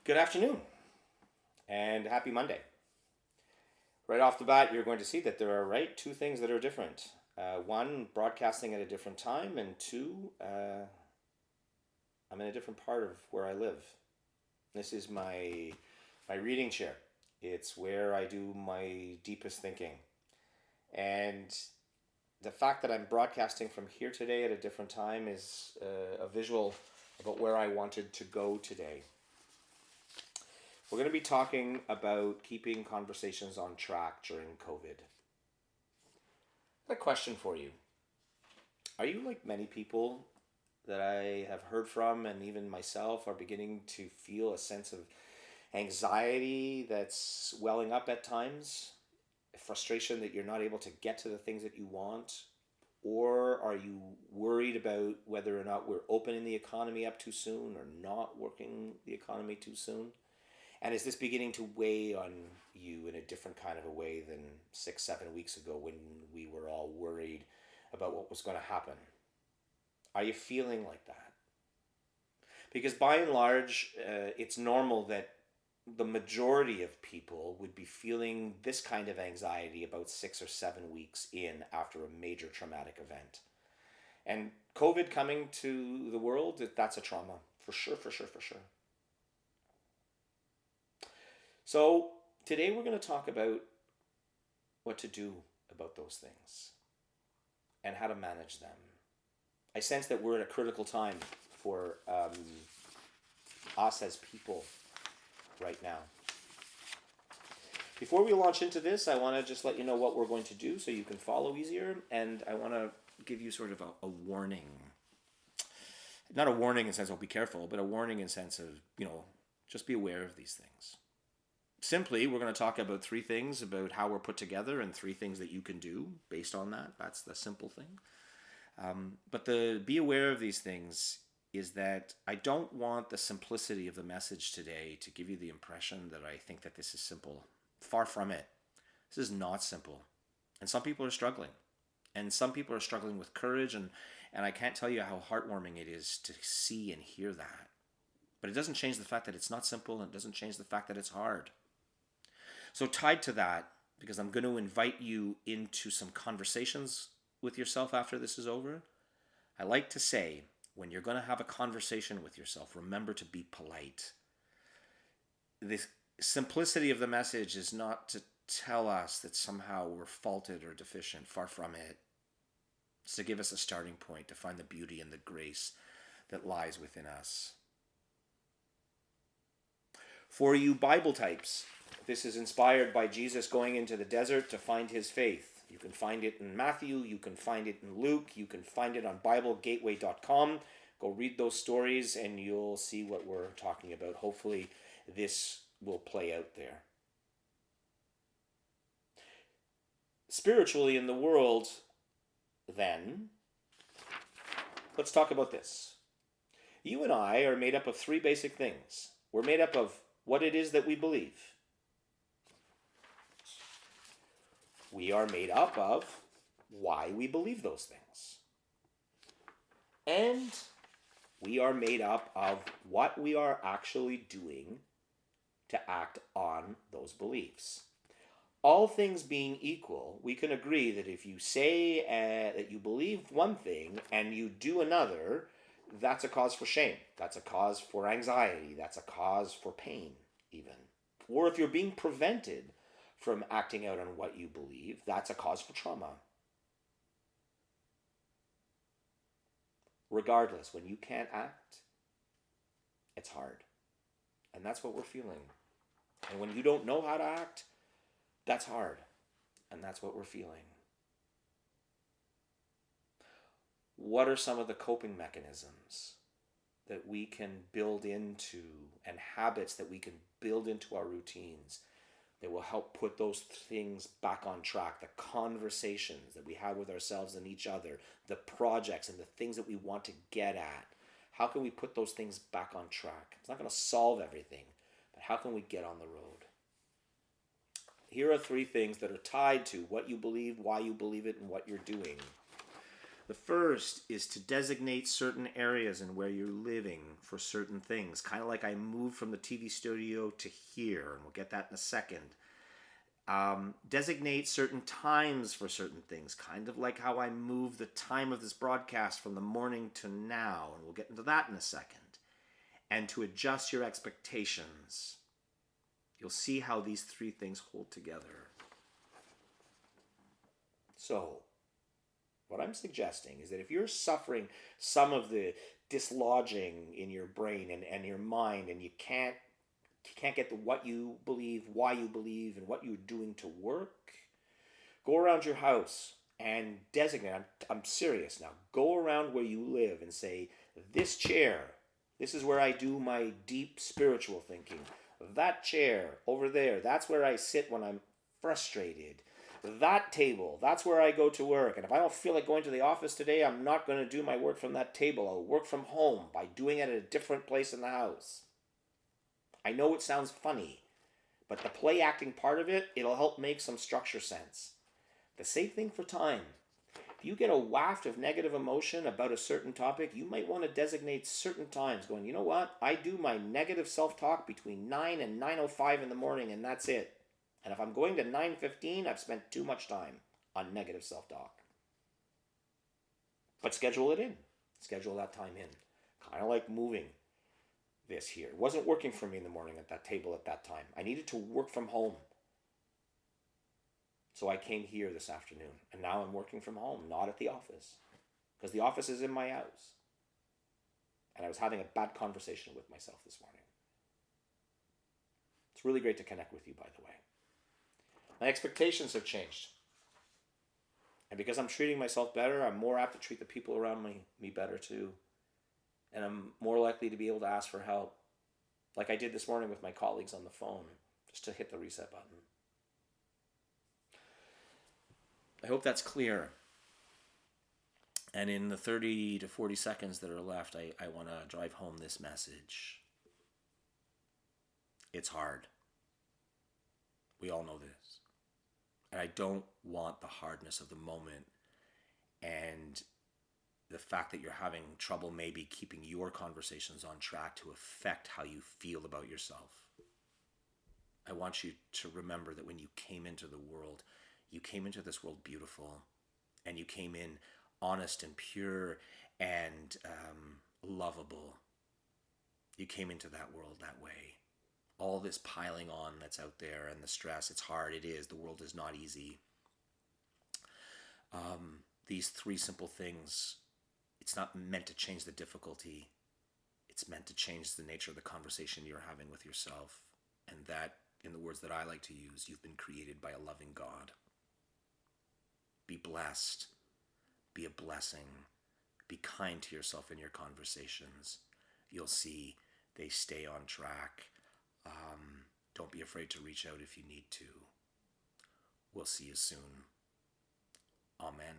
Good afternoon and happy Monday. Right off the bat, you're going to see that there are two things that are different. One, broadcasting at a different time, and two, I'm in a different part of where I live. This is my reading chair. It's where I do my deepest thinking, and the fact that I'm broadcasting from here today at a different time is a visual about where I wanted to go today. We're going to be talking about keeping conversations on track during COVID. A question for you. Are you like many people that I have heard from, and even myself, are beginning to feel a sense of anxiety that's welling up at times? Frustration that you're not able to get to the things that you want? Or are you worried about whether or not we're opening the economy up too soon or not working the economy too soon? And is this beginning to weigh on you in a different kind of a way than 6, 7 weeks ago when we were all worried about what was going to happen? Are you feeling like that? Because by and large, it's normal that the majority of people would be feeling this kind of anxiety about 6 or 7 weeks in after a major traumatic event. And COVID coming to the world, that's a trauma, for sure, for sure, for sure. So today we're going to talk about what to do about those things and how to manage them. I sense that we're in a critical time for us as people right now. Before we launch into this, I want to just let you know what we're going to do so you can follow easier, and I want to give you sort of a warning. Not a warning in the sense of be careful, but a warning in the sense of, just be aware of these things. Simply, we're going to talk about three things about how we're put together and three things that you can do based on that. That's the simple thing. But the be aware of these things is that I don't want the simplicity of the message today to give you the impression that I think that this is simple. Far from it. This is not simple. And some people are struggling. And some people are struggling with courage, and I can't tell you how heartwarming it is to see and hear that. But it doesn't change the fact that it's not simple, and it doesn't change the fact that it's hard. So tied to that, because I'm going to invite you into some conversations with yourself after this is over, I like to say, when you're going to have a conversation with yourself, remember to be polite. The simplicity of the message is not to tell us that somehow we're faulted or deficient. Far from it. It's to give us a starting point to find the beauty and the grace that lies within us. For you Bible types, this is inspired by Jesus going into the desert to find his faith. You can find it in Matthew, you can find it in Luke, you can find it on BibleGateway.com. Go read those stories and you'll see what we're talking about. Hopefully this will play out there. Spiritually in the world, then, let's talk about this. You and I are made up of three basic things. We're made up of what it is that we believe. We are made up of why we believe those things. And we are made up of what we are actually doing to act on those beliefs. All things being equal, we can agree that if you say that you believe one thing and you do another, that's a cause for shame. That's a cause for anxiety. That's a cause for pain, even. Or if you're being prevented from acting out on what you believe, that's a cause for trauma. Regardless, when you can't act, it's hard. And that's what we're feeling. And when you don't know how to act, that's hard. And that's what we're feeling. What are some of the coping mechanisms that we can build into, and habits that we can build into our routines that will help put those things back on track? The conversations that we have with ourselves and each other, the projects and the things that we want to get at. How can we put those things back on track? It's not going to solve everything, but how can we get on the road? Here are three things that are tied to what you believe, why you believe it, and what you're doing. The first is to designate certain areas in where you're living for certain things. Kind of like I moved from the TV studio to here, and we'll get that in a second. Designate certain times for certain things, kind of like how I moved the time of this broadcast from the morning to now, and we'll get into that in a second. And to adjust your expectations. You'll see how these three things hold together. So, what I'm suggesting is that if you're suffering some of the dislodging in your brain and your mind, and you can't get the what you believe, why you believe, and what you're doing to work, go around your house and designate. I'm serious now. Go around where you live and say, this chair, this is where I do my deep spiritual thinking. That chair over there, that's where I sit when I'm frustrated. That table, that's where I go to work. And if I don't feel like going to the office today, I'm not going to do my work from that table. I'll work from home by doing it at a different place in the house. I know it sounds funny, but the play acting part of it, it'll help make some structure sense. The same thing for time. If you get a waft of negative emotion about a certain topic, you might want to designate certain times going, you know what? I do my negative self-talk between 9 and 9:05 in the morning, and that's it. And if I'm going to 9:15, I've spent too much time on negative self-talk. But schedule it in. Schedule that time in. Kind of like moving this here. It wasn't working for me in the morning at that table at that time. I needed to work from home. So I came here this afternoon, and now I'm working from home, not at the office, because the office is in my house. And I was having a bad conversation with myself this morning. It's really great to connect with you, by the way. My expectations have changed. And because I'm treating myself better, I'm more apt to treat the people around me better too. And I'm more likely to be able to ask for help, like I did this morning with my colleagues on the phone, just to hit the reset button. I hope that's clear. And in the 30 to 40 seconds that are left, I want to drive home this message. It's hard. We all know this. And I don't want the hardness of the moment and the fact that you're having trouble maybe keeping your conversations on track to affect how you feel about yourself. I want you to remember that when you came into the world, you came into this world beautiful, and you came in honest and pure and lovable. You came into that world that way. All this piling on that's out there and the stress, it's hard, it is. The world is not easy. These three simple things, it's not meant to change the difficulty. It's meant to change the nature of the conversation you're having with yourself. And that, in the words that I like to use, you've been created by a loving God. Be blessed. Be a blessing. Be kind to yourself in your conversations. You'll see they stay on track. Don't be afraid to reach out if you need to. We'll see you soon. Amen.